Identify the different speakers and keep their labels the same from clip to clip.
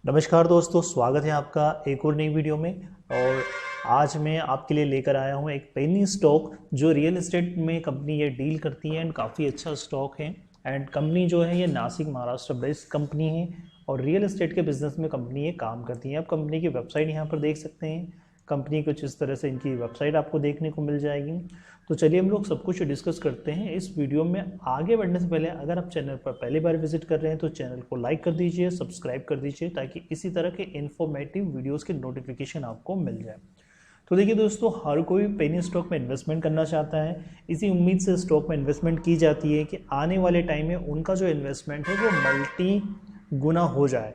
Speaker 1: नमस्कार दोस्तों, स्वागत है आपका एक और नई वीडियो में। और आज मैं आपके लिए लेकर आया हूं एक पेनी स्टॉक जो रियल एस्टेट में कंपनी ये डील करती है एंड काफ़ी अच्छा स्टॉक है। एंड कंपनी जो है ये नासिक महाराष्ट्र बेस्ड कंपनी है और रियल एस्टेट के बिजनेस में कंपनी ये काम करती है। आप कंपनी की वेबसाइट यहाँ पर देख सकते हैं। कंपनी कुछ इस तरह से इनकी वेबसाइट आपको देखने को मिल जाएगी। तो चलिए हम लोग सब कुछ डिस्कस करते हैं इस वीडियो में। आगे बढ़ने से पहले अगर आप चैनल पर पहली बार विजिट कर रहे हैं तो चैनल को लाइक कर दीजिए, सब्सक्राइब कर दीजिए ताकि इसी तरह के इन्फॉर्मेटिव वीडियोस की नोटिफिकेशन आपको मिल जाए। तो देखिए दोस्तों, हर कोई पेनी स्टॉक में इन्वेस्टमेंट करना चाहता है। इसी उम्मीद से स्टॉक में इन्वेस्टमेंट की जाती है कि आने वाले टाइम में उनका जो इन्वेस्टमेंट है वो मल्टी गुना हो जाए।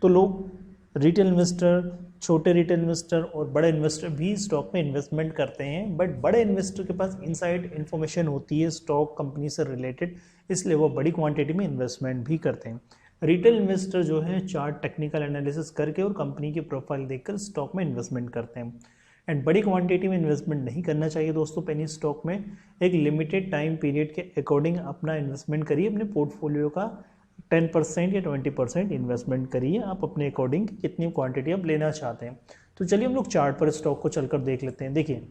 Speaker 1: तो लोग रिटेल इन्वेस्टर, छोटे रिटेल इन्वेस्टर और बड़े इन्वेस्टर भी स्टॉक में इन्वेस्टमेंट करते हैं, बट बड़े इन्वेस्टर के पास इनसाइड इन्फॉर्मेशन होती है स्टॉक कंपनी से रिलेटेड, इसलिए वो बड़ी क्वांटिटी में इन्वेस्टमेंट भी करते हैं। रिटेल इन्वेस्टर जो है चार्ट टेक्निकल एनालिसिस करके और कंपनी की प्रोफाइल देखकर स्टॉक में इन्वेस्टमेंट करते हैं। एंड बड़ी क्वांटिटी में इन्वेस्टमेंट नहीं करना चाहिए दोस्तों पेनी स्टॉक में। एक लिमिटेड टाइम पीरियड के अकॉर्डिंग अपना इन्वेस्टमेंट करिए। अपने पोर्टफोलियो का 10% या 20% इन्वेस्टमेंट करिए आप अपने अकॉर्डिंग, कितनी क्वांटिटी आप लेना चाहते हैं। तो चलिए हम लोग चार्ट पर स्टॉक को चलकर देख लेते हैं। देखिए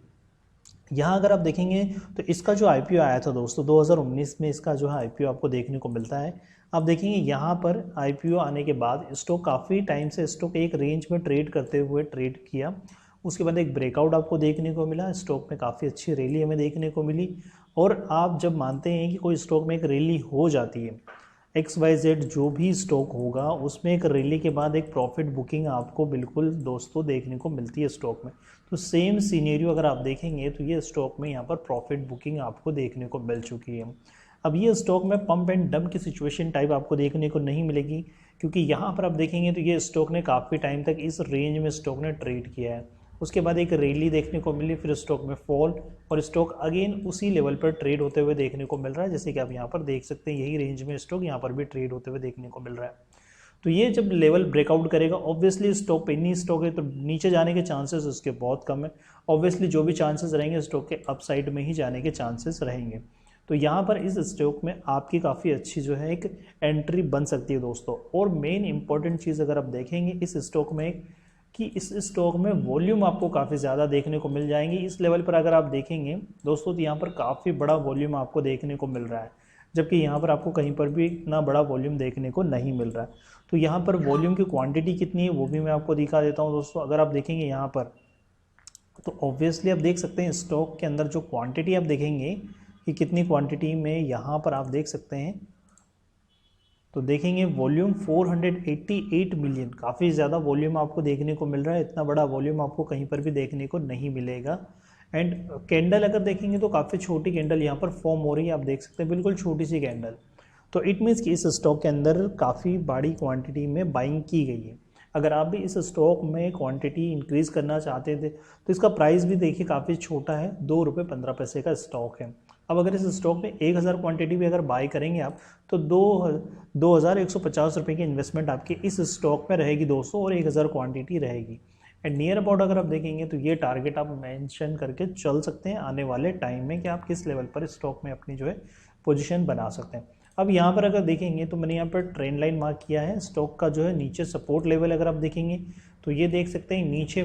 Speaker 1: यहाँ अगर आप देखेंगे तो इसका जो आईपीओ आया था दोस्तों 2019 में, इसका जो है आईपीओ आपको देखने को मिलता है। आप देखेंगे यहाँ पर आईपीओ आने के बाद स्टॉक काफ़ी टाइम से स्टॉक एक रेंज में ट्रेड करते हुए ट्रेड किया। उसके बाद एक ब्रेकआउट आपको देखने को मिला, स्टॉक में काफ़ी अच्छी रैली हमें देखने को मिली। और आप जब मानते हैं कि कोई स्टॉक में एक रैली हो जाती है, XYZ जो भी स्टॉक होगा उसमें एक रैली के बाद एक प्रॉफिट बुकिंग आपको बिल्कुल दोस्तों देखने को मिलती है स्टॉक में। तो सेम सीनेरियो अगर आप देखेंगे तो ये स्टॉक में यहाँ पर प्रॉफिट बुकिंग आपको देखने को मिल चुकी है। अब ये स्टॉक में पंप एंड डंप की सिचुएशन टाइप आपको देखने को नहीं मिलेगी, क्योंकि यहाँ पर आप देखेंगे तो ये स्टॉक ने काफ़ी टाइम तक इस रेंज में स्टॉक ने ट्रेड किया है। उसके बाद एक रैली देखने को मिली, फिर स्टॉक में फॉल और स्टॉक अगेन उसी लेवल पर ट्रेड होते हुए देखने को मिल रहा है। जैसे कि आप यहाँ पर देख सकते हैं, यही रेंज में स्टॉक यहाँ पर भी ट्रेड होते हुए देखने को मिल रहा है। तो ये जब लेवल ब्रेकआउट करेगा, ऑब्वियसली स्टॉक पेनी स्टॉक है तो नीचे जाने के चांसेस उसके बहुत कम है। ऑब्वियसली जो भी चांसेस रहेंगे स्टॉक के अपसाइड में ही जाने के चांसेस रहेंगे। तो यहाँ पर इस स्टॉक में आपकी काफ़ी अच्छी जो है एक एंट्री बन सकती है दोस्तों। और मेन इंपॉर्टेंट चीज़ अगर आप देखेंगे इस स्टॉक में कि इस स्टॉक में वॉल्यूम आपको काफ़ी ज़्यादा देखने को मिल जाएंगी। इस लेवल पर अगर आप देखेंगे दोस्तों तो यहाँ पर काफ़ी बड़ा वॉल्यूम आपको देखने को मिल रहा है, जबकि यहाँ पर आपको कहीं पर भी इतना बड़ा वॉल्यूम देखने को नहीं मिल रहा है। तो यहाँ पर वॉल्यूम की क्वांटिटी कितनी है वो भी मैं आपको दिखा देता हूँ दोस्तों। अगर आप देखेंगे यहाँ पर तो ऑब्वियसली आप देख सकते हैं स्टॉक के अंदर जो क्वांटिटी आप देखेंगे कि कितनी क्वांटिटी में यहाँ पर आप देख सकते हैं। तो देखेंगे वॉल्यूम 488 मिलियन, काफ़ी ज़्यादा वॉल्यूम आपको देखने को मिल रहा है। इतना बड़ा वॉल्यूम आपको कहीं पर भी देखने को नहीं मिलेगा। एंड कैंडल अगर देखेंगे तो काफ़ी छोटी कैंडल यहाँ पर फॉर्म हो रही है, आप देख सकते हैं बिल्कुल छोटी सी कैंडल। तो इट मीन्स कि इस स्टॉक के अंदर काफ़ी बड़ी क्वांटिटी में बाइंग की गई है। अगर आप भी इस स्टॉक में क्वांटिटी इंक्रीज़ करना चाहते थे तो इसका प्राइस भी देखिए काफ़ी छोटा है, 2 रुपये 15 पैसे का स्टॉक है। अब अगर इस स्टॉक में 1000 क्वांटिटी भी अगर बाई करेंगे आप तो 2150 रुपये की इन्वेस्टमेंट आपकी इस स्टॉक में रहेगी दोस्तों, और 1000 क्वांटिटी रहेगी। एंड नियर अबाउट अगर आप देखेंगे तो ये टारगेट आप मेंशन करके चल सकते हैं आने वाले टाइम में कि आप किस लेवल पर स्टॉक में अपनी जो है पोजीशन बना सकते हैं। अब यहाँ पर अगर देखेंगे तो मैंने यहाँ पर ट्रेंड लाइन मार्क किया है। स्टॉक का जो है नीचे सपोर्ट लेवल अगर आप देखेंगे तो ये देख सकते हैं नीचे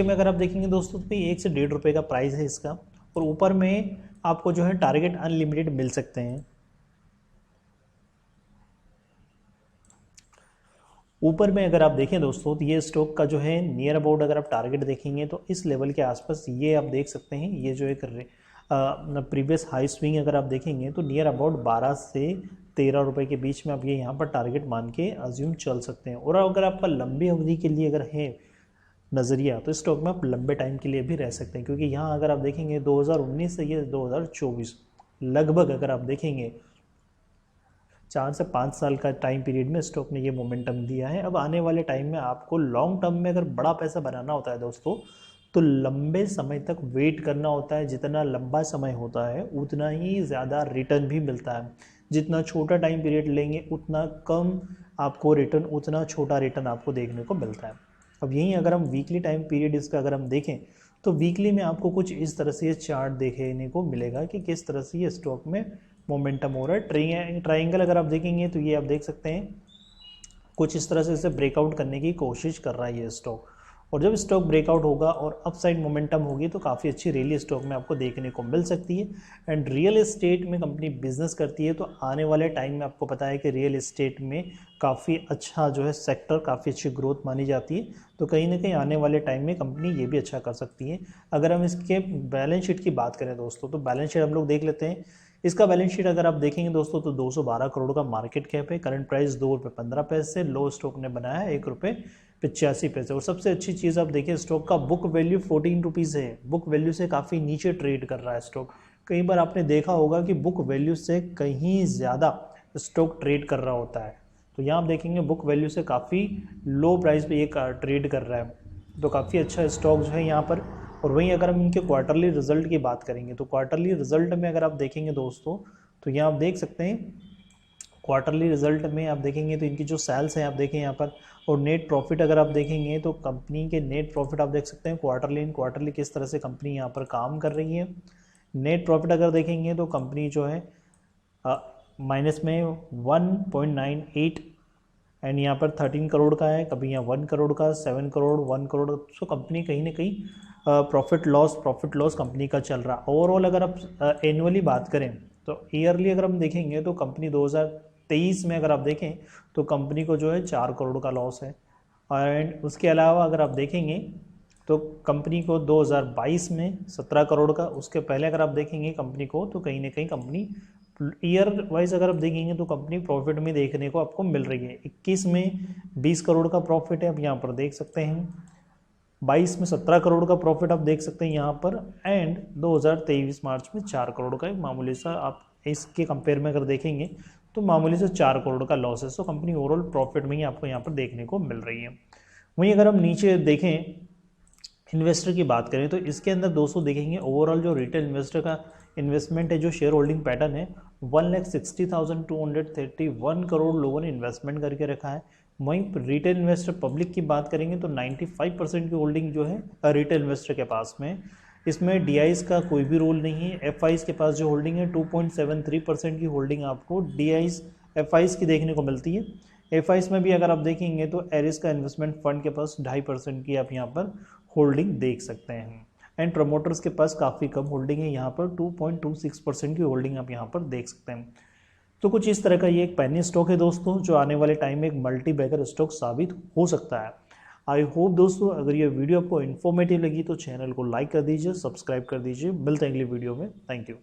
Speaker 1: में अगर आप देखेंगे दोस्तों तो 1 से 1.5 रुपये का प्राइस है इसका, और ऊपर में आपको जो है टारगेट अनलिमिटेड मिल सकते हैं। ऊपर में अगर आप देखें दोस्तों तो ये स्टॉक का जो है नियर अबाउट अगर आप टारगेट देखेंगे तो इस लेवल के आसपास ये आप देख सकते हैं। ये जो एक प्रीवियस हाई स्विंग अगर आप देखेंगे तो नियर अबाउट 12 से 13 रुपये के बीच में आप ये यहाँ पर टारगेट मान के अज्यूम चल सकते हैं। और अगर आपका लंबी अवधि के लिए अगर है नज़रिया तो स्टॉक में आप लंबे टाइम के लिए भी रह सकते हैं, क्योंकि यहाँ अगर आप देखेंगे 2019 से ये 2024 लगभग अगर आप देखेंगे 4 से 5 साल का टाइम पीरियड में स्टॉक ने ये मोमेंटम दिया है। अब आने वाले टाइम में आपको लॉन्ग टर्म में अगर बड़ा पैसा बनाना होता है दोस्तों तो लंबे समय तक वेट करना होता है। जितना लंबा समय होता है उतना ही ज़्यादा रिटर्न भी मिलता है। जितना छोटा टाइम पीरियड लेंगे उतना कम आपको रिटर्न, उतना छोटा रिटर्न आपको देखने को मिलता है। अब यहीं अगर हम वीकली टाइम पीरियड इसका अगर हम देखें तो वीकली में आपको कुछ इस तरह से ये चार्ट देखने को मिलेगा कि किस तरह से ये स्टॉक में मोमेंटम हो रहा है। ट्रायंगल अगर आप देखेंगे तो ये आप देख सकते हैं कुछ इस तरह से इसे ब्रेकआउट करने की कोशिश कर रहा है ये स्टॉक। और जब स्टॉक ब्रेकआउट होगा और अपसाइड मोमेंटम होगी तो काफ़ी अच्छी रैली स्टॉक में आपको देखने को मिल सकती है। एंड रियल एस्टेट में कंपनी बिजनेस करती है तो आने वाले टाइम में आपको पता है कि रियल एस्टेट में काफ़ी अच्छा जो है सेक्टर, काफ़ी अच्छी ग्रोथ मानी जाती है। तो कहीं ना कहीं आने वाले टाइम में कंपनी ये भी अच्छा कर सकती है। अगर हम इसके बैलेंस शीट की बात करें दोस्तों, तो बैलेंस शीट हम लोग देख लेते हैं। इसका बैलेंस शीट अगर आप देखेंगे दोस्तों तो 212 करोड़ का मार्केट कैप है, करंट प्राइस ₹2.15, लो स्टॉक ने बनाया है ₹1.85। और सबसे अच्छी चीज़ आप देखिए, स्टॉक का बुक वैल्यू 14 रुपीज़ है। बुक वैल्यू से काफ़ी नीचे ट्रेड कर रहा है स्टॉक। कई बार आपने देखा होगा कि बुक वैल्यू से कहीं ज़्यादा स्टॉक ट्रेड कर रहा होता है, तो यहाँ आप देखेंगे बुक वैल्यू से काफ़ी लो प्राइस पे ये ट्रेड कर रहा है, तो काफ़ी अच्छा स्टॉक जो है यहाँ पर। और वहीं अगर हम इनके क्वार्टरली रिजल्ट की बात करेंगे तो क्वार्टरली रिजल्ट में अगर आप देखेंगे दोस्तों तो यहाँ आप देख सकते हैं क्वार्टरली रिजल्ट में आप देखेंगे तो इनकी जो सेल्स हैं आप देखें यहाँ पर, और नेट प्रॉफिट अगर आप देखेंगे तो कंपनी के नेट प्रॉफिट आप देख सकते हैं क्वार्टरली किस तरह से कंपनी यहाँ पर काम कर रही है। नेट प्रॉफिट अगर देखेंगे तो कंपनी जो है माइनस में 1.98 एंड यहाँ पर 13 करोड़ का है, कभी यहाँ 1 करोड़ का, 7 करोड़, 1 करोड़। सो कंपनी कहीं ना कहीं प्रॉफिट लॉस कंपनी का चल रहा। ओवरऑल अगर आप एनुअली बात करें तो ईयरली अगर हम देखेंगे तो कंपनी 2023 में अगर आप देखें तो कंपनी को जो है 4 करोड़ का लॉस है। एंड उसके अलावा अगर आप देखेंगे तो कंपनी को 2022 में 17 करोड़ का, उसके पहले अगर आप देखेंगे कंपनी को तो कहीं ना कहीं कंपनी ईयर वाइज अगर आप देखेंगे तो कंपनी प्रॉफिट में देखने को आपको मिल रही है। 21 में 20 करोड़ का प्रॉफिट है, आप यहाँ पर देख सकते हैं। 22 में 17 करोड़ का प्रॉफिट आप देख सकते हैं यहाँ पर। एंड 2023 मार्च में 4 करोड़ का एक मामूली सा, आप इसके कंपेयर में अगर देखेंगे तो मामूली से 4 करोड़ का लॉस है। सो कंपनी ओवरऑल प्रॉफिट में ही आपको यहाँ पर देखने को मिल रही है। वहीं अगर हम नीचे देखें इन्वेस्टर की बात करें तो इसके अंदर दोस्तों देखेंगे ओवरऑल जो रिटेल इन्वेस्टर का इन्वेस्टमेंट है, जो शेयर होल्डिंग पैटर्न है, 1,60,231 करोड़ लोगों ने इन्वेस्टमेंट करके रखा है। वहीं रिटेल इन्वेस्टर पब्लिक की बात करेंगे तो 95% की होल्डिंग जो है रिटेल इन्वेस्टर के पास में। इसमें डीआईज का कोई भी रोल नहीं है। एफआईज के पास जो होल्डिंग है 2.73% की होल्डिंग आपको डीआईज एफआईज की देखने को मिलती है। एफआईज में भी अगर आप देखेंगे तो एरिस का इन्वेस्टमेंट फंड के पास 2.5% की आप यहाँ पर होल्डिंग देख सकते हैं। एंड प्रमोटर्स के पास काफ़ी कम होल्डिंग है, यहाँ पर 2.26% की होल्डिंग आप यहाँ पर देख सकते हैं। तो कुछ इस तरह का ये एक पेनी स्टॉक है दोस्तों, जो आने वाले टाइम में एक मल्टी बैगर स्टॉक साबित हो सकता है। आई होप दोस्तों अगर ये वीडियो आपको इन्फॉर्मेटिव लगी तो चैनल को लाइक कर दीजिए, सब्सक्राइब कर दीजिए। मिलते हैं अगली वीडियो में। Thank you.